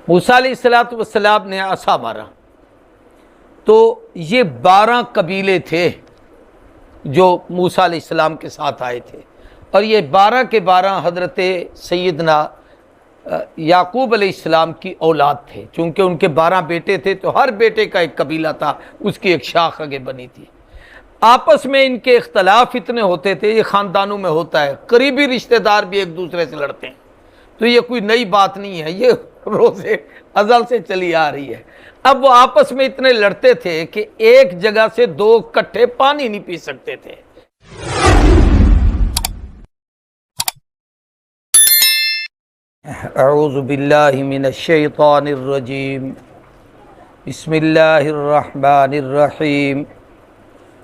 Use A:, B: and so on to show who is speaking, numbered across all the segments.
A: موسیٰ علیہ السلام نے عصا مارا تو یہ 12 قبیلے تھے جو موسیٰ علیہ السلام کے ساتھ آئے تھے، اور یہ 12 کے 12 حضرت سیدنا یعقوب علیہ السلام کی اولاد تھے۔ چونکہ ان کے 12 بیٹے تھے تو ہر بیٹے کا ایک قبیلہ تھا، اس کی ایک شاخ آگے بنی تھی۔ آپس میں ان کے اختلاف اتنے ہوتے تھے، یہ خاندانوں میں ہوتا ہے، قریبی رشتہ دار بھی ایک دوسرے سے لڑتے ہیں، تو یہ کوئی نئی بات نہیں ہے، یہ روز ازل سے چلی آ رہی ہے۔ اب وہ آپس میں اتنے لڑتے تھے کہ ایک جگہ سے 2 کٹھے پانی نہیں پی سکتے تھے۔ اعوذ باللہ من الشیطان الرجیم، بسم اللہ الرحمن الرحیم۔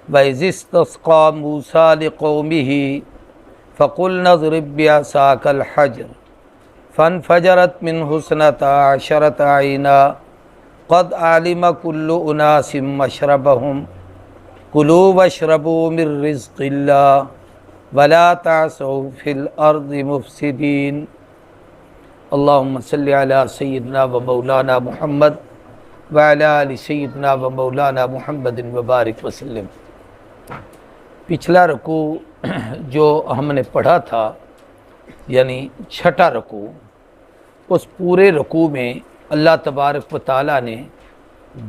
A: وَإِذِ اسْتَسْقَىٰ مُوسَىٰ لِقَوْمِهِ فَقُلْنَا اضْرِب بِّعَصَاكَ الْحَجَرَ فَانْفَجَرَتْ مِنْهُ اثْنَتَا عَشْرَةَ عَيْنًا قَدْ عَلِمَ كُلُّ أُنَاسٍ مَّشْرَبَهُمْ كُلُوا وَاشْرَبُوا مِن رِّزْقِ اللَّهِ وَلَا تَعْثَوْا فِي الْأَرْضِ مُفْسِدِينَ۔ اللہم صلی علی سیدنا و مولانا محمد وعلی آل سیدنا و مولانا محمد وبارک وسلم۔ پچھلا رکوع جو ہم نے پڑھا تھا، یعنی چھٹا رکوع، اس پورے رکوع میں اللہ تبارک و تعالیٰ نے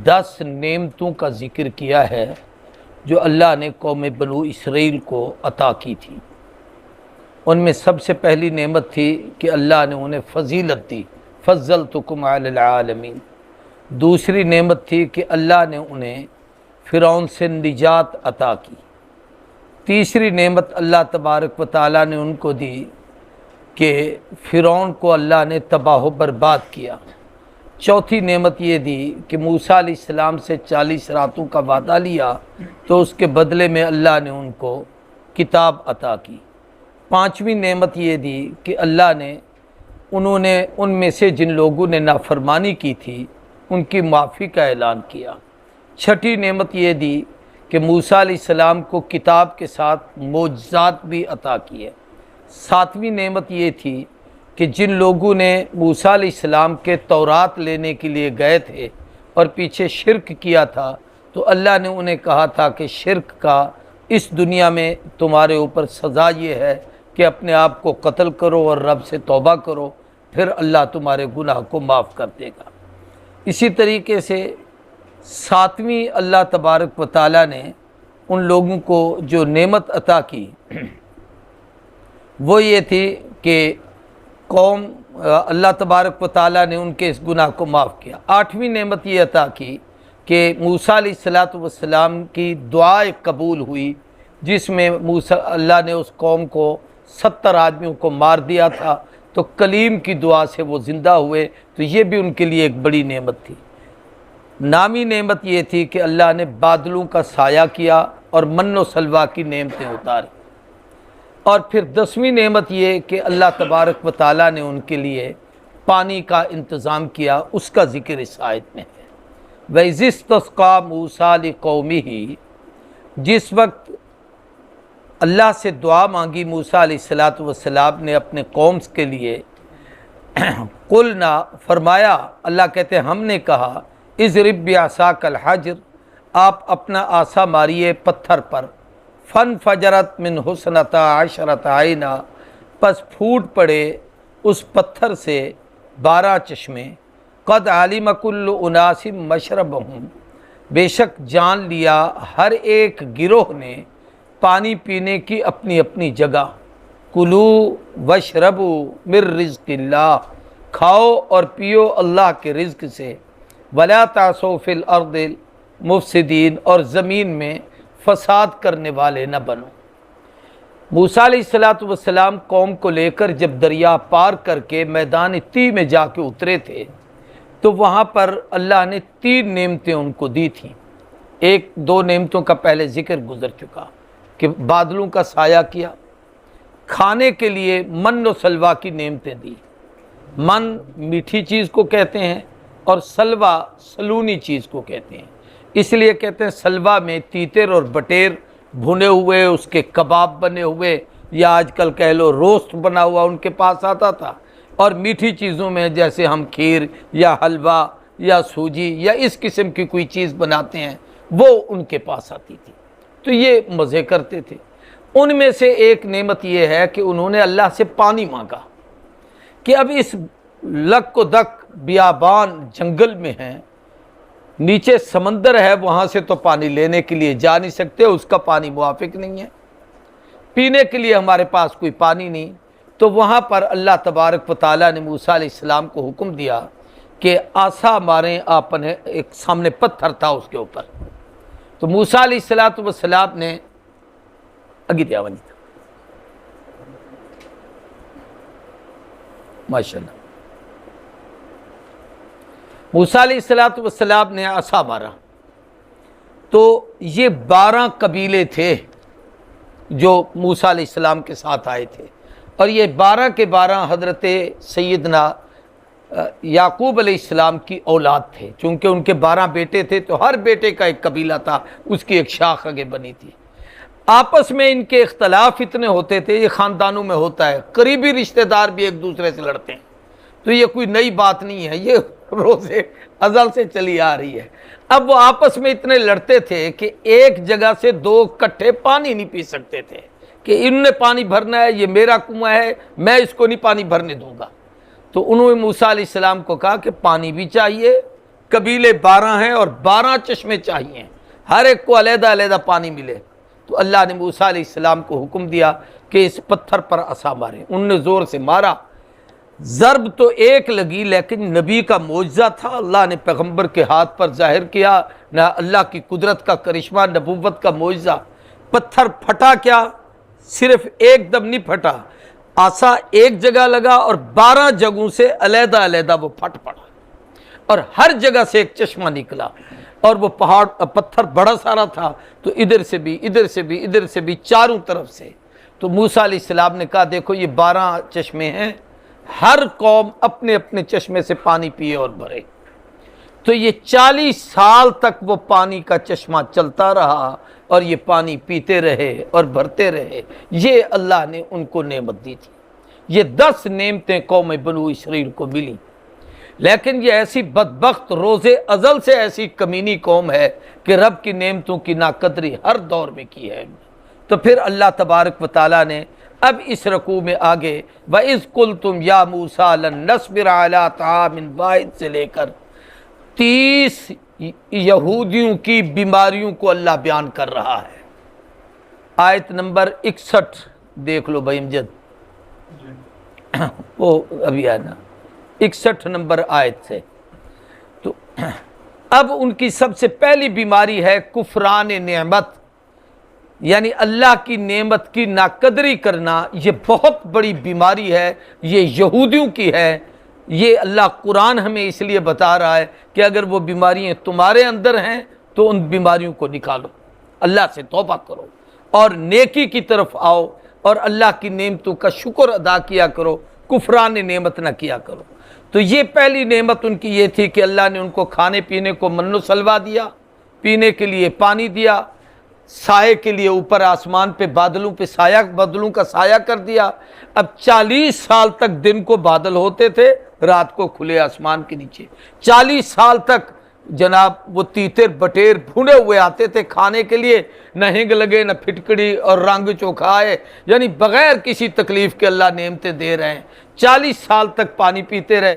A: 10 نعمتوں کا ذکر کیا ہے جو اللہ نے قوم بنو اسرائیل کو عطا کی تھی۔ ان میں سب سے پہلی نعمت تھی کہ اللہ نے انہیں فضیلت دی، فضلتکم علی العالمین۔ دوسری نعمت تھی کہ اللہ نے انہیں فرعون سے نجات عطا کی۔ تیسری نعمت اللہ تبارک و تعالیٰ نے ان کو دی کہ فرعون کو اللہ نے تباہ و برباد کیا۔ چوتھی نعمت یہ دی کہ موسیٰ علیہ السلام سے 40 راتوں کا وعدہ لیا تو اس کے بدلے میں اللہ نے ان کو کتاب عطا کی۔ پانچویں نعمت یہ دی کہ اللہ نے انہوں نے ان میں سے جن لوگوں نے نافرمانی کی تھی ان کی معافی کا اعلان کیا۔ چھٹی نعمت یہ دی کہ موسیٰ علیہ السلام کو کتاب کے ساتھ معجزات بھی عطا کیے۔ ساتویں نعمت یہ تھی کہ جن لوگوں نے موسیٰ علیہ السلام کے تورات لینے کے لیے گئے تھے اور پیچھے شرک کیا تھا تو اللہ نے انہیں کہا تھا کہ شرک کا اس دنیا میں تمہارے اوپر سزا یہ ہے کہ اپنے آپ کو قتل کرو اور رب سے توبہ کرو، پھر اللہ تمہارے گناہ کو معاف کر دے گا۔ اسی طریقے سے 7ویں اللہ تبارک و تعالیٰ نے ان لوگوں کو جو نعمت عطا کی وہ یہ تھی کہ قوم اللہ تبارک و تعالیٰ نے ان کے اس گناہ کو معاف کیا۔ 8ویں نعمت یہ عطا کی کہ موسیٰ علیہ السلام کی دعا قبول ہوئی، جس میں اللہ نے اس قوم کو 70 آدمیوں کو مار دیا تھا تو کلیم کی دعا سے وہ زندہ ہوئے، تو یہ بھی ان کے لیے ایک بڑی نعمت تھی۔ 9ویں نعمت یہ تھی کہ اللہ نے بادلوں کا سایہ کیا اور من و سلوہ کی نعمتیں اتاری۔ اور پھر 10ویں نعمت یہ کہ اللہ تبارک و تعالیٰ نے ان کے لیے پانی کا انتظام کیا، اس کا ذکر اس آیت میں ہے۔ وَإِذِ اسْتَسْقَىٰ مُوسَىٰ لِقَوْمِهِ، جس وقت اللہ سے دعا مانگی موسیٰ علیہ السلام نے اپنے قوم کے لیے، قلنا فرمایا، اللہ کہتے ہیں ہم نے کہا، اضرب بعصاک الحجر، آپ اپنا عصا ماریے پتھر پر، فانفجرت منہ اثنتا عشرۃ عینا، پس پھوٹ پڑے اس پتھر سے 12 چشمے، قد علم کل اناس مشربہم، بے شک جان لیا ہر ایک گروہ نے پانی پینے کی اپنی اپنی جگہ، کلو واشربوا من رزق اللہ، کھاؤ اور پیو اللہ کے رزق سے، ولا تعثوا فی الارض مفسدین، اور زمین میں فساد کرنے والے نہ بنو۔ موسیٰ علیہ السلام قوم کو لے کر جب دریا پار کر کے میدان طی میں جا کے اترے تھے تو وہاں پر اللہ نے 3 نعمتیں ان کو دی تھیں۔ 2 نعمتوں کا پہلے ذکر گزر چکا کہ بادلوں کا سایہ کیا، کھانے کے لیے من و سلوہ کی نعمتیں دی۔ من میٹھی چیز کو کہتے ہیں اور سلوہ سلونی چیز کو کہتے ہیں، اس لیے کہتے ہیں سلوہ میں تیتر اور بٹیر بھنے ہوئے، اس کے کباب بنے ہوئے، یا آج کل کہہ لو روسٹ بنا ہوا ان کے پاس آتا تھا، اور میٹھی چیزوں میں جیسے ہم کھیر یا حلوہ یا سوجی یا اس قسم کی کوئی چیز بناتے ہیں وہ ان کے پاس آتی تھی، تو یہ مزے کرتے تھے۔ ان میں سے ایک نعمت یہ ہے کہ انہوں نے اللہ سے پانی مانگا کہ اب اس لک و دک بیابان جنگل میں ہیں، نیچے سمندر ہے، وہاں سے تو پانی لینے کے لیے جا نہیں سکتے، اس کا پانی موافق نہیں ہے، پینے کے لیے ہمارے پاس کوئی پانی نہیں۔ تو وہاں پر اللہ تبارک و تعالیٰ نے موسیٰ علیہ السلام کو حکم دیا کہ آسا ماریں آپ نے، ایک سامنے پتھر تھا اس کے اوپر، تو موسیٰ علیہ السلام نے اگی دیا ونی تھا ماشاءاللہ، موسیٰ علیہ السلام نے عصا مارا، تو یہ 12 قبیلے تھے جو موسیٰ علیہ السلام کے ساتھ آئے تھے، اور یہ 12 کے 12 حضرت سیدنا یعقوب علیہ السلام کی اولاد تھے، چونکہ ان کے 12 بیٹے تھے تو ہر بیٹے کا ایک قبیلہ تھا، اس کی ایک شاخ آگے بنی تھی۔ آپس میں ان کے اختلاف اتنے ہوتے تھے، یہ خاندانوں میں ہوتا ہے، قریبی رشتہ دار بھی ایک دوسرے سے لڑتے ہیں، تو یہ کوئی نئی بات نہیں ہے، یہ روزے ازل سے چلی آ رہی ہے۔ اب وہ آپس میں اتنے لڑتے تھے کہ ایک جگہ سے 2 کٹھے پانی نہیں پی سکتے تھے، کہ ان نے پانی بھرنا ہے، یہ میرا کنواں ہے، میں اس کو نہیں پانی بھرنے دوں گا۔ تو انہوں نے موسیٰ علیہ السلام کو کہا کہ پانی بھی چاہیے، قبیلے 12 ہیں اور 12 چشمے چاہیے، ہر ایک کو علیحدہ علیحدہ پانی ملے۔ تو اللہ نے موسیٰ علیہ السلام کو حکم دیا کہ اس پتھر پر عصا ماریں، انہوں نے زور سے مارا، ضرب تو ایک لگی لیکن نبی کا معجزہ تھا، اللہ نے پیغمبر کے ہاتھ پر ظاہر کیا، نہ اللہ کی قدرت کا کرشمہ، نبوت کا معجزہ۔ پتھر پھٹا کیا، صرف ایک دم نہیں پھٹا، عصا ایک جگہ لگا اور 12 جگہوں سے علیحدہ علیحدہ وہ پھٹ پڑا، اور ہر جگہ سے ایک چشمہ نکلا، اور وہ پتھر بڑا سارا تھا، تو ادھر سے بھی ادھر سے بھی ادھر سے بھی چاروں طرف سے۔ تو موسیٰ علیہ السلام نے کہا دیکھو یہ 12 چشمے ہیں، ہر قوم اپنے اپنے چشمے سے پانی پیے اور بھرے۔ تو یہ 40 سال تک وہ پانی کا چشمہ چلتا رہا، اور یہ پانی پیتے رہے اور بھرتے رہے، یہ اللہ نے ان کو نعمت دی تھی۔ یہ 10 نعمتیں قوم بنو اسرائیل کو ملی، لیکن یہ ایسی بدبخت روزے ازل سے ایسی کمینی قوم ہے کہ رب کی نعمتوں کی ناقدری ہر دور میں کی ہے۔ تو پھر اللہ تبارک و تعالیٰ نے اب اس رکوع میں آگے وَإِذْ قُلْتُمْ يَا مُوسَىٰ لَن نَّصْبِرَ عَلَىٰ طَعَامٍ وَاحِدٍ سے لے کر 30 یہودیوں کی بیماریوں کو اللہ بیان کر رہا ہے۔ آیت نمبر 61 دیکھ لو بھائی امجد، وہ ابھی ہے نا 61 نمبر آیت سے۔ تو اب ان کی سب سے پہلی بیماری ہے کفران نعمت، یعنی اللہ کی نعمت کی ناقدری کرنا، یہ بہت بڑی بیماری ہے، یہ یہودیوں کی ہے۔ یہ اللہ قرآن ہمیں اس لیے بتا رہا ہے کہ اگر وہ بیماریاں تمہارے اندر ہیں تو ان بیماریوں کو نکالو، اللہ سے توبہ کرو اور نیکی کی طرف آؤ، اور اللہ کی نعمتوں کا شکر ادا کیا کرو، کفران نعمت نہ کیا کرو۔ تو یہ پہلی نعمت ان کی یہ تھی کہ اللہ نے ان کو کھانے پینے کو من و سلوا دیا، پینے کے لیے پانی دیا، سائے کے لیے اوپر آسمان پہ بادلوں پہ سایہ، بادلوں کا سایہ کر دیا۔ اب 40 سال تک دن کو بادل ہوتے تھے، رات کو کھلے آسمان کے نیچے 40 سال تک جناب وہ تیتر بٹیر بھونے ہوئے آتے تھے کھانے کے لیے، نہ ہنگ لگے نہ پھٹکڑی اور رنگ چوکھا آئے، یعنی بغیر کسی تکلیف کے اللہ نعمتیں دے رہے ہیں۔ 40 سال تک پانی پیتے رہے۔